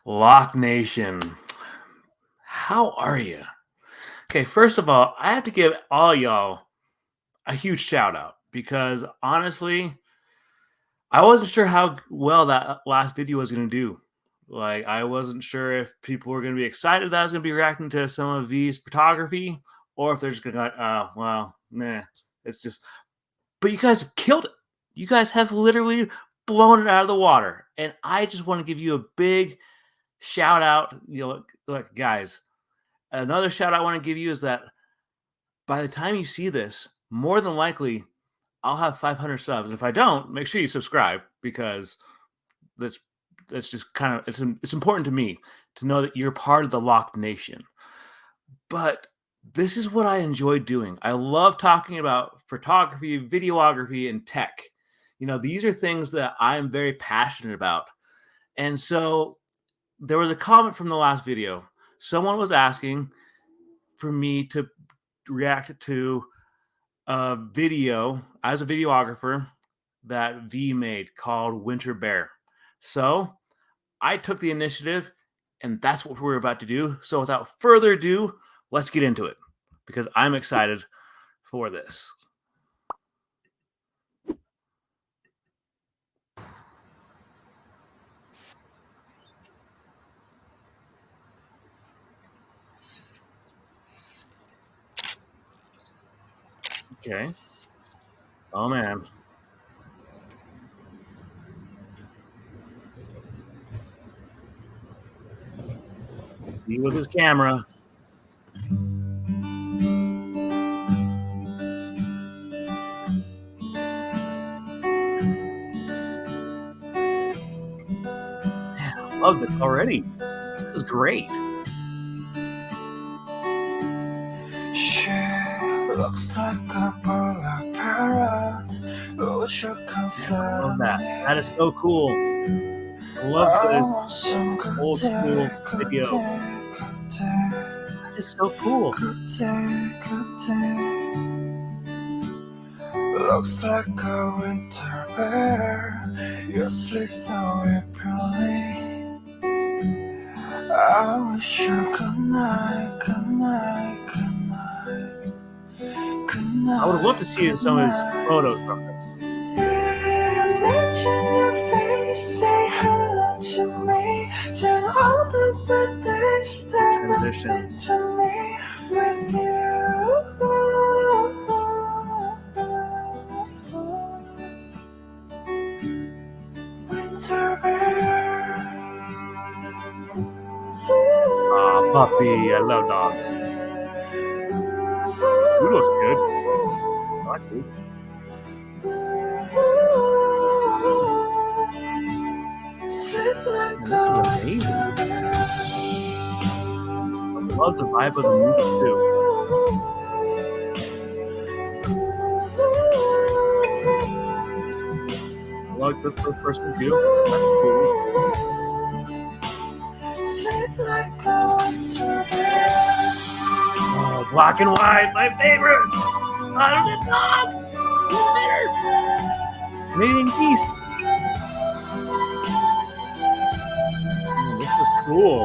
Lock Nation, how are you? Okay, first of all, I have to give all y'all a huge shout out because honestly, I wasn't sure how well that last video was going to do. Like, I wasn't sure if people were going to be excited that I was going to be reacting to some of V's photography or if they're just going to, well, nah, it's just, but you guys have killed it. You guys have literally blown it out of the water. And I just want to give you a big shout out. Like, guys, another shout I want to give you is that by the time you see this, more than likely, I'll have 500 subs. If I don't, make sure you subscribe because that's that's just kind of it's important to me to know that you're part of the Locked Nation. But this is what I enjoy doing. I love talking about photography, videography, and tech. These are things that I am very passionate about. And so there was a comment from the last video. Someone was asking for me to react to a video as a videographer that V made called Winter Bear. So I took the initiative, and that's what we're about to do. So without further ado, let's get into it because I'm excited for this. Okay. Oh man. He with his camera. Man, I love this already. This is great. She looks like a black parrot. Wish I could I fly love that. That is so cool. I love the old school video. That is so cool. Looks like a winter bear. You sleep so happily. I wish you good night, good night, good night, good night. I would love to see some of his photos from this. Imagine your face, say hello to me. Turn all the bad days, they're nothing to me with you. Winter bear. Ah, puppy, I love dogs. Food looks good. I like food. Man, this is amazing. I love the vibe of the music too. I like the first one too. That's cool. Oh, black and white, my favorite. Out of the dog. Canadian geese. Man, this is cool.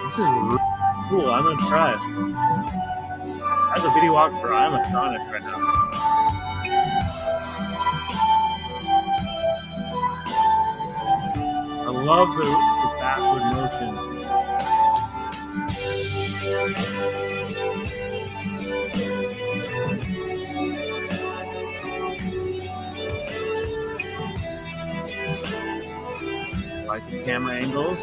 This is really cool. I'm impressed. As a videographer, I'm astonished right now. I love the backward motion. I like the camera angles.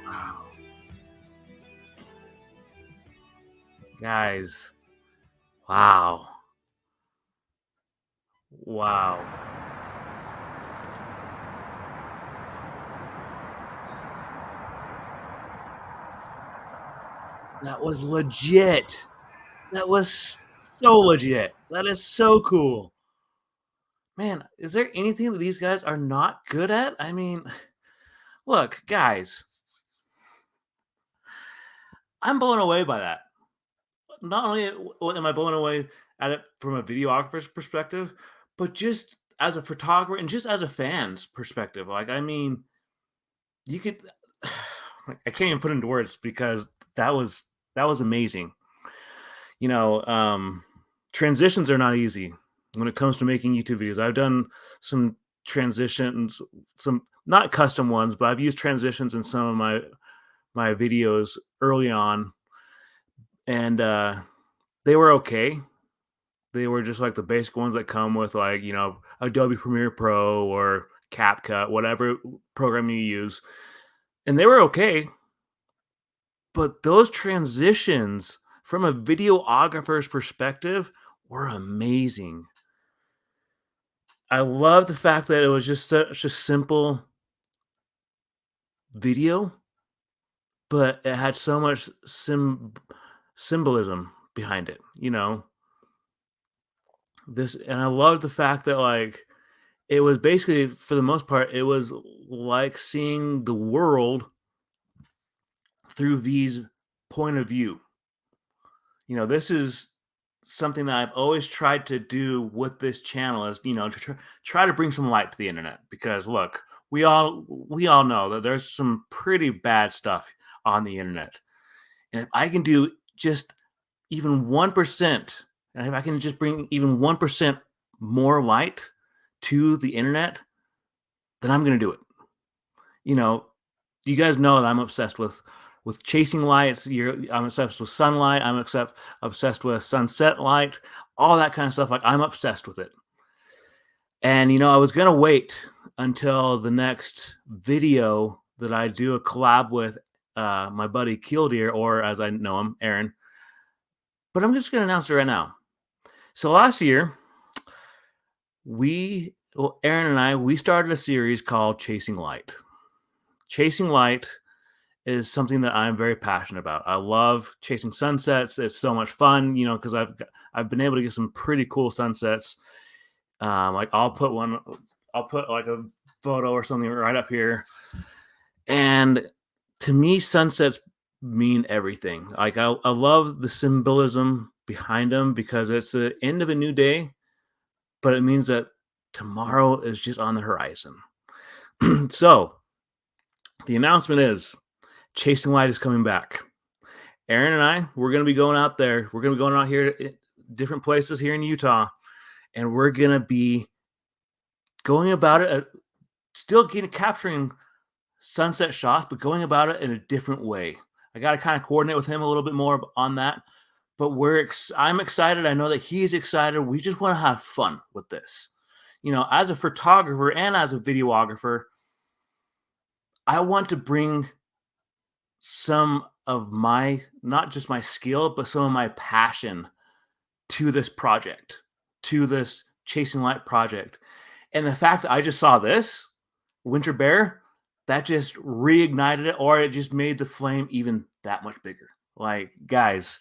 Wow. Guys. Wow. Wow. That was legit. That was so legit. That is so cool. Man, is there anything that these guys are not good at? I mean, look, guys, I'm blown away by that. Not only am I blown away at it from a videographer's perspective, but just as a photographer and just as a fan's perspective. Like, I mean, you could I can't even put into words because that was that was amazing. You know, transitions are not easy when it comes to making YouTube videos. I've done some transitions, some not custom ones, but I've used transitions in some of my videos early on, and they were okay. They were just like the basic ones that come with, like, you know, Adobe Premiere Pro or CapCut, whatever program you use, and they were okay. But those transitions from a videographer's perspective were amazing. I love the fact that it was just such a simple video, but it had so much symbolism behind it, you know? This and I love the fact that, like, it was basically, for the most part, it was like seeing the world through V's point of view. You know, this is something that I've always tried to do with this channel is, you know, to try to bring some light to the internet because look, we all know that there's some pretty bad stuff on the internet. And if I can do just even 1%, and if I can just bring even 1% more light to the internet, then I'm going to do it. You know, you guys know that I'm obsessed with chasing lights. I'm obsessed with sunlight. Obsessed with sunset light, all that kind of stuff. Like, I'm obsessed with it. And you know, I was gonna wait until the next video that I do a collab with my buddy Killdeer, or as I know him, Aaron. But I'm just gonna announce it right now. So last year, Aaron and I, we started a series called Chasing Light. Chasing Light is something that I'm very passionate about. I love chasing sunsets. It's so much fun, you know, because I've been able to get some pretty cool sunsets. Like I'll put like a photo or something right up here. And to me, sunsets mean everything. Like I love the symbolism behind them because it's the end of a new day, but it means that tomorrow is just on the horizon. So the announcement is Chasing Light is coming back. Aaron and I, we're going to be going out there. We're going to be going out here to different places here in Utah, and we're going to be going about it, still capturing sunset shots, but going about it in a different way. I got to kind of coordinate with him a little bit more on that, but I'm excited. I know that he's excited. We just want to have fun with this. You know, as a photographer and as a videographer, I want to bring some of my, not just my skill, but some of my passion to this project, to this Chasing Light project. And the fact that I just saw this Winter Bear, that just reignited it, or it just made the flame even that much bigger. Like, guys,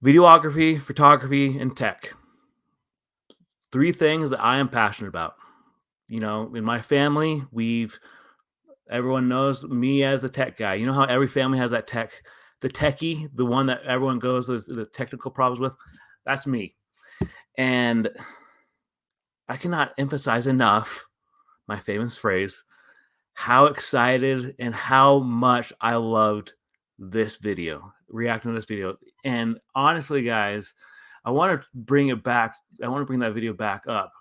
videography, photography, and tech. 3 things that I am passionate about. You know, in my family, everyone knows me as the tech guy. You know how every family has that the techie, the one that everyone goes to the technical problems with? That's me. And I cannot emphasize enough my famous phrase, how excited and how much I loved this video, reacting to this video. And honestly, guys, I want to bring it back. I want to bring that video back up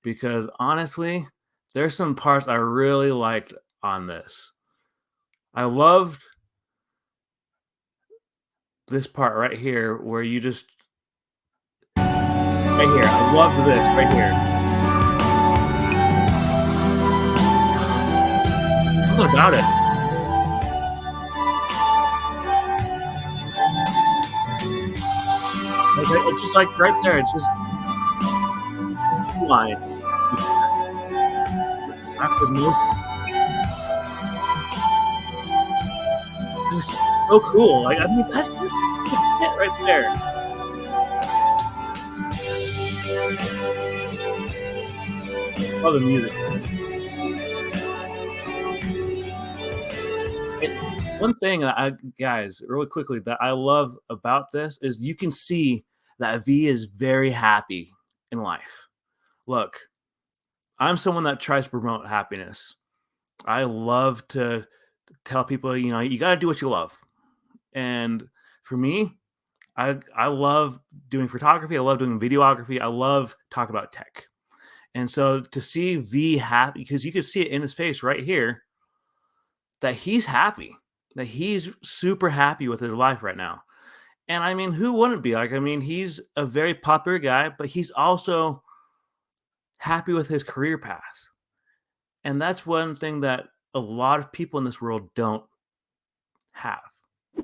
because honestly, there's some parts I really liked on this. I loved this part right here where you just right here. I loved this right here. Something about it. Okay, it's just like right there. It's just line. After most, just so cool. Like, I mean, that's it right there. love the music. And one thing that guys, really quickly, that I love about this is you can see that V is very happy in life. Look, I'm someone that tries to promote happiness. I love to tell people, you got to do what you love. And for me, I love doing photography. I love doing videography. I love talking about tech. And so to see V happy, because you can see it in his face right here, that he's happy, that he's super happy with his life right now. And I mean, who wouldn't be? Like, I mean, he's a very popular guy, but he's also happy with his career path. And that's one thing that a lot of people in this world don't have.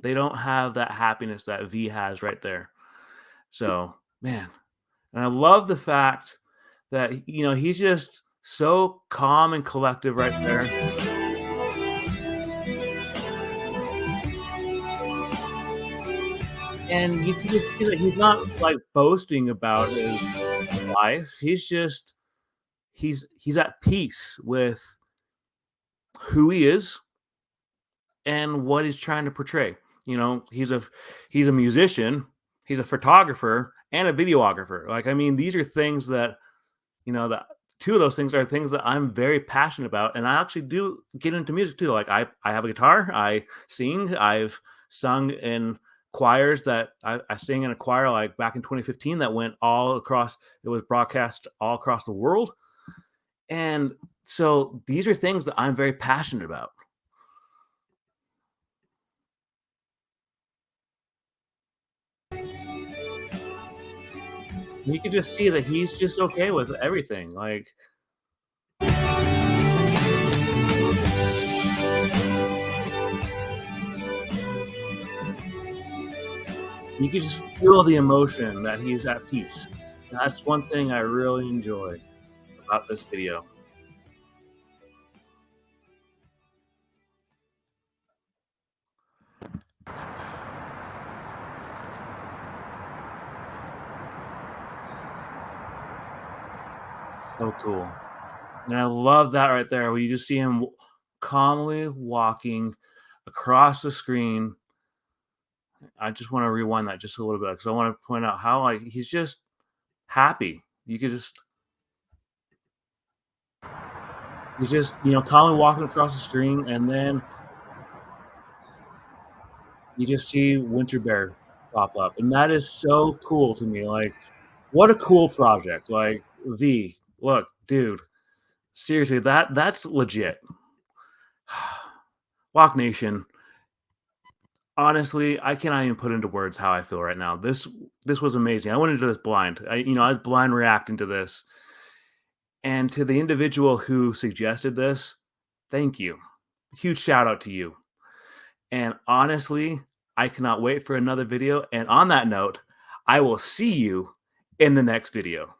They don't have that happiness that V has right there. So, man, and I love the fact that, he's just so calm and collective right there. And you can just see that he's not like boasting about his life. He's at peace with who he is and what he's trying to portray. He's a musician, he's a photographer, and a videographer. Like, I mean, these are things that, that two of those things are things that I'm very passionate about. And I actually do get into music too. Like, I have a guitar, I sing, I've sung in choirs that I sing in a choir like back in 2015 that went all across, it was broadcast all across the world. And so these are things that I'm very passionate about. You can just see that he's just okay with everything. Like, you can just feel the emotion that he's at peace. That's one thing I really enjoy about this video. So cool. And I love that right there where you just see him calmly walking across the screen. I just want to rewind that just a little bit because I want to point out how like he's just happy. You could just he's just calmly walking across the screen, and then you just see Winter Bear pop up, and that is so cool to me. Like, what a cool project! Like, V, look, dude, seriously, that's legit. Walk Nation. Honestly, I cannot even put into words how I feel right now. This was amazing. I went into this blind. I was blind reacting to this. And to the individual who suggested this, thank you. Huge shout out to you. And honestly, I cannot wait for another video. And on that note, I will see you in the next video.